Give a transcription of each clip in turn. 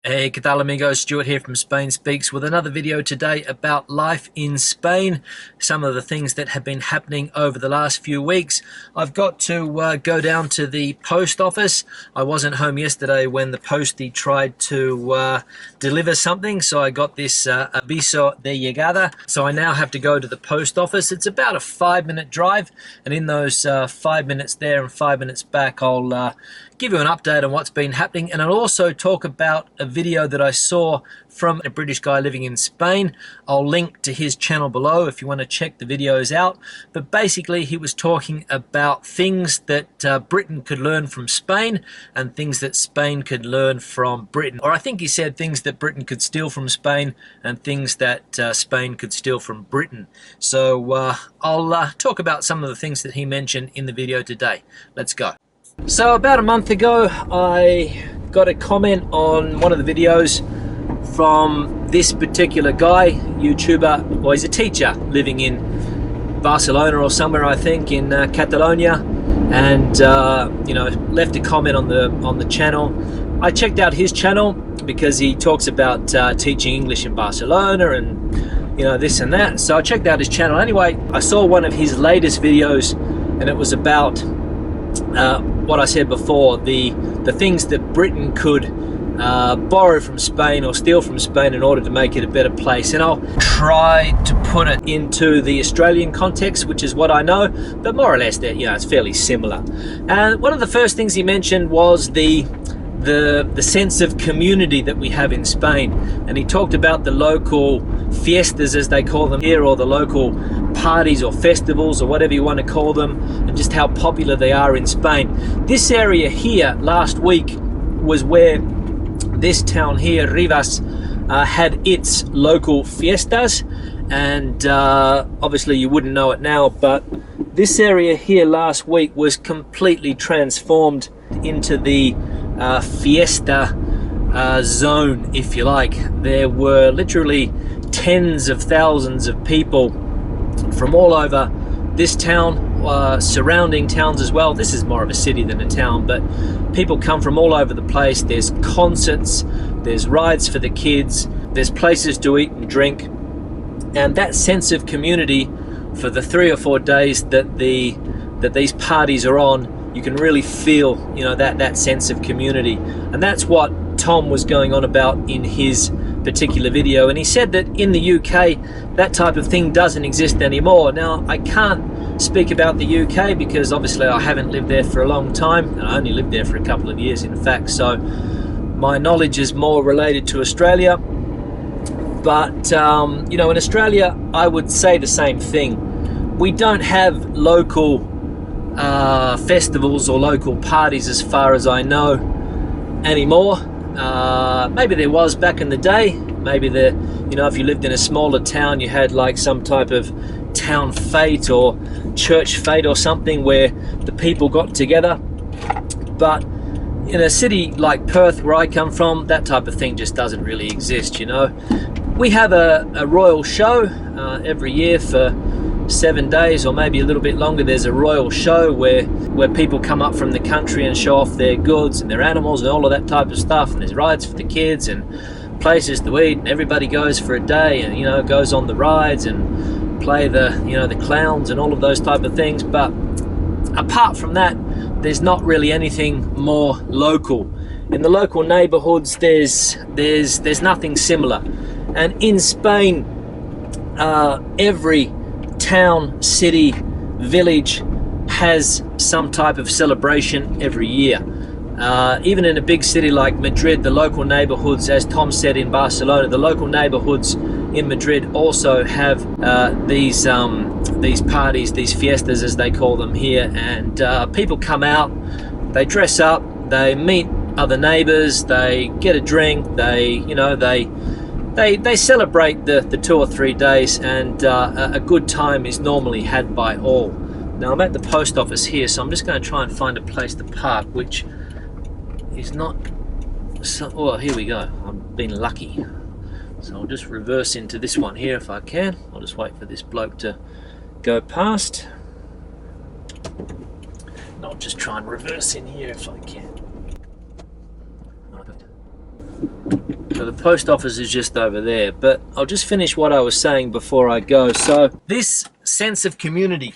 Hey, ¿qué tal amigos? Stuart here from Spain Speaks with another video today about life in Spain, some of the things that have been happening over the last few weeks. I've got to go down to the post office. I wasn't home yesterday when the postie tried to deliver something, so I got this aviso de llegada. So I now have to go to the post office. It's about a 5-minute drive, and in those 5 minutes there and 5 minutes back, I'll give you an update on what's been happening, and I'll also talk about a video that I saw from a British guy living in Spain. I'll link to his channel below if you want to check the videos out. But basically he was talking about things that Britain could learn from Spain and things that Spain could learn from Britain. Or I think he said things that Britain could steal from Spain and things that Spain could steal from Britain. So I'll talk about some of the things that he mentioned in the video today. Let's go. So about a month ago I got a comment on one of the videos from this particular guy, YouTuber. Well, he's a teacher living in Barcelona or somewhere, I think, in Catalonia, and you know, left a comment on the channel. I checked out his channel because he talks about teaching English in Barcelona and, you know, this and that. So I checked out his channel. Anyway, I saw one of his latest videos and it was about what I said before, the things that Britain could borrow from Spain or steal from Spain in order to make it a better place. And I'll try to put it into the Australian context, which is what I know, but more or less that, you know, it's fairly similar. And one of the first things he mentioned was the sense of community that we have in Spain, and he talked about the local fiestas, as they call them here, or the local parties or festivals or whatever you want to call them, and just how popular they are in Spain. This area here last week was where this town here, Rivas, had its local fiestas, and obviously you wouldn't know it now, but this area here last week was completely transformed into the fiesta zone, if you like. There were literally tens of thousands of people from all over this town, surrounding towns as well. This is more of a city than a town, but people come from all over the place. There's concerts, there's rides for the kids, there's places to eat and drink, and that sense of community for the 3 or 4 days that these parties are on, you can really feel, you know, that sense of community. And that's what Tom was going on about in his particular video. And he said that in the UK that type of thing doesn't exist anymore. Now, I can't speak about the UK because obviously I haven't lived there for a long time, and I only lived there for a couple of years in fact, so my knowledge is more related to Australia. But you know, in Australia I would say the same thing. We don't have local festivals or local parties, as far as I know, anymore. Maybe there was back in the day. Maybe there, you know, if you lived in a smaller town, you had like some type of town fete or church fete or something where the people got together. But in a city like Perth, where I come from, that type of thing just doesn't really exist, you know. We have a royal show every year for 7 days, or maybe a little bit longer. There's a royal show where people come up from the country and show off their goods and their animals and all of that type of stuff, and there's rides for the kids and places to eat, and everybody goes for a day and, you know, goes on the rides and play the, you know, the clowns and all of those type of things. But apart from that, there's not really anything more local. In the local neighborhoods there's nothing similar. And in Spain, every town, city, village has some type of celebration every year. Even in a big city like Madrid, the local neighborhoods, as Tom said in Barcelona, the local neighborhoods in Madrid also have these parties, these fiestas as they call them here, and people come out, they dress up, they meet other neighbors, they get a drink, they, you know, they celebrate the 2 or 3 days, and a good time is normally had by all. Now I'm at the post office here, so I'm just going to try and find a place to park, which is not so, oh, here we go. I've been lucky. So I'll just reverse into this one here if I can. I'll just wait for this bloke to go past. And I'll just try and reverse in here if I can. So the post office is just over there, but I'll just finish what I was saying before I go. So this sense of community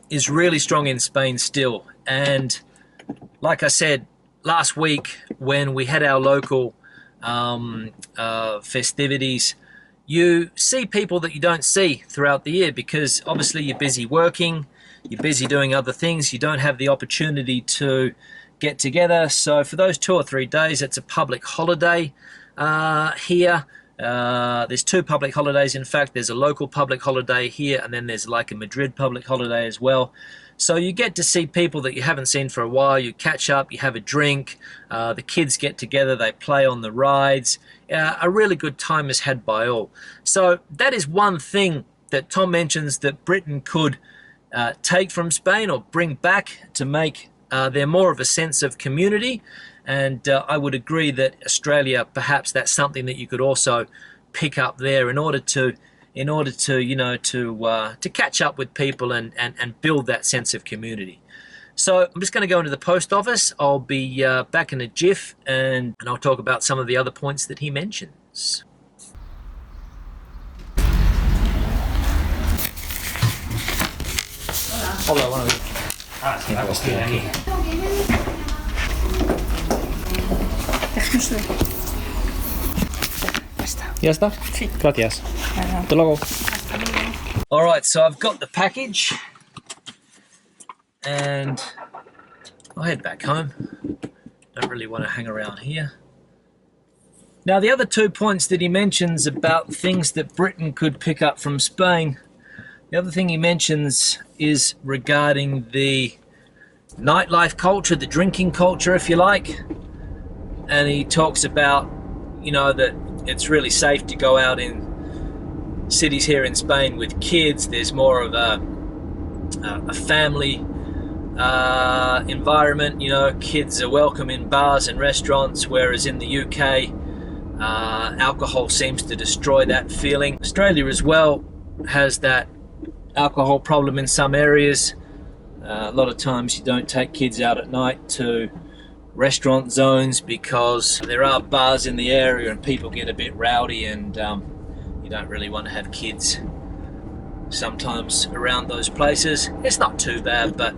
is really strong in Spain still. And like I said, last week when we had our local festivities, you see people that you don't see throughout the year because obviously you're busy working, you're busy doing other things, you don't have the opportunity to get together. So for those 2 or 3 days, it's a public holiday here. There's 2 public holidays. In fact, there's a local public holiday here, and then there's like a Madrid public holiday as well. So you get to see people that you haven't seen for a while. You catch up, you have a drink, the kids get together, they play on the rides. A really good time is had by all. So that is one thing that Tom mentions that Britain could take from Spain or bring back to make there more of a sense of community. And I would agree that Australia, perhaps that's something that you could also pick up there in order to catch up with people and build that sense of community. So I'm just going to go into the post office. I'll be back in a jiff, and I'll talk about some of the other points that he mentions. Hola, buenos días. ¿Ya está? Sí. Gracias. Hasta luego. All right, so I've got the package, and I'll head back home. Don't really want to hang around here. Now, the other 2 points that he mentions about things that Britain could pick up from Spain, the other thing he mentions is regarding the nightlife culture, the drinking culture, if you like. And he talks about, that it's really safe to go out in cities here in Spain with kids. There's more of a family environment. Kids are welcome in bars and restaurants, whereas in the UK, alcohol seems to destroy that feeling. Australia as well has that alcohol problem in some areas. A lot of times you don't take kids out at night to restaurant zones because there are bars in the area and people get a bit rowdy, and you don't really want to have kids sometimes around those places. It's not too bad, but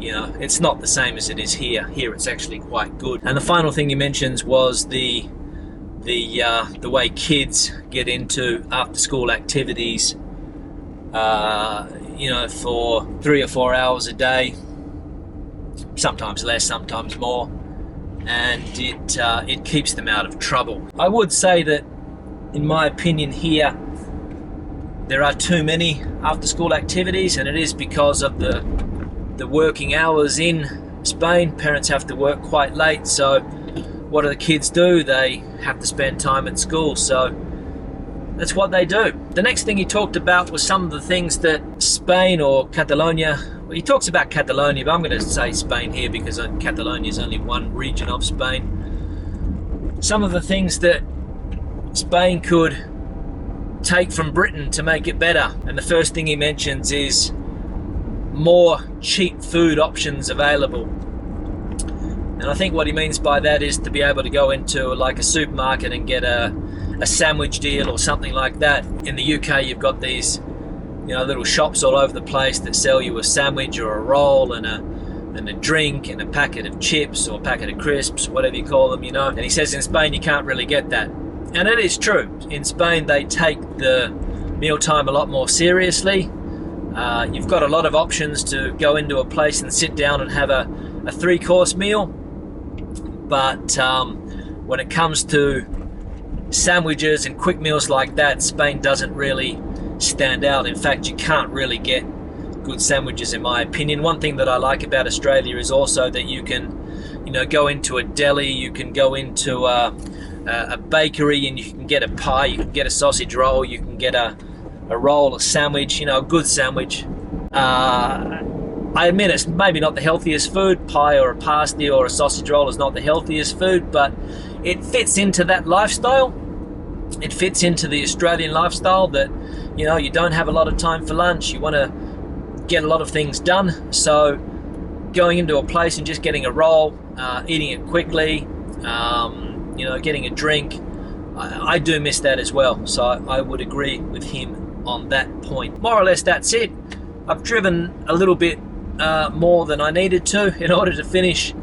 it's not the same as it is here. Here it's actually quite good. And the final thing he mentions was the way kids get into after school activities for 3 or 4 hours a day, sometimes less, sometimes more, and it keeps them out of trouble. I would say that, in my opinion, here there are too many after-school activities, and it is because of the working hours in Spain. Parents have to work quite late, so what do the kids do? They have to spend time at school, so that's what they do. The next thing he talked about was some of the things that Spain or Catalonia, well, he talks about Catalonia, but I'm going to say Spain here because Catalonia is only one region of Spain. Some of the things that Spain could take from Britain to make it better. And the first thing he mentions is more cheap food options available. And I think what he means by that is to be able to go into like a supermarket and get a sandwich deal or something like that. In the UK, you've got these, little shops all over the place that sell you a sandwich or a roll and a drink and a packet of chips or a packet of crisps, whatever you call them, And he says in Spain you can't really get that. And it is true. In Spain, they take the mealtime a lot more seriously. You've got a lot of options to go into a place and sit down and have a 3-course meal. But when it comes to sandwiches and quick meals like that, Spain doesn't really stand out. In fact, you can't really get good sandwiches, in my opinion. One thing that I like about Australia is also that you can, go into a deli, you can go into a bakery and you can get a pie, you can get a sausage roll, you can get a roll, a sandwich, a good sandwich. I admit it's maybe not the healthiest food. Pie or a pasty or a sausage roll is not the healthiest food, but it fits into that lifestyle. It fits into the Australian lifestyle that, you don't have a lot of time for lunch. You want to get a lot of things done. So going into a place and just getting a roll, eating it quickly, you know, getting a drink. I do miss that as well, so I would agree with him on that point. More or less that's it. I've driven a little bit more than I needed to in order to finish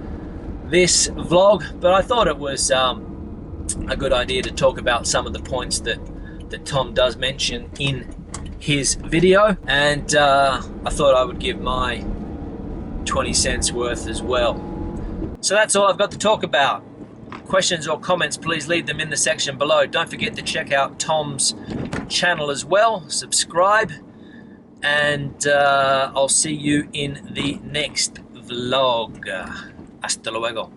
this vlog, but I thought it was a good idea to talk about some of the points that Tom does mention in his video, and I thought I would give my 20 cents worth as well. So that's all I've got to talk about. Questions or comments, please leave them in the section below. Don't forget to check out Tom's channel as well, subscribe, and I'll see you in the next vlog. Hasta luego.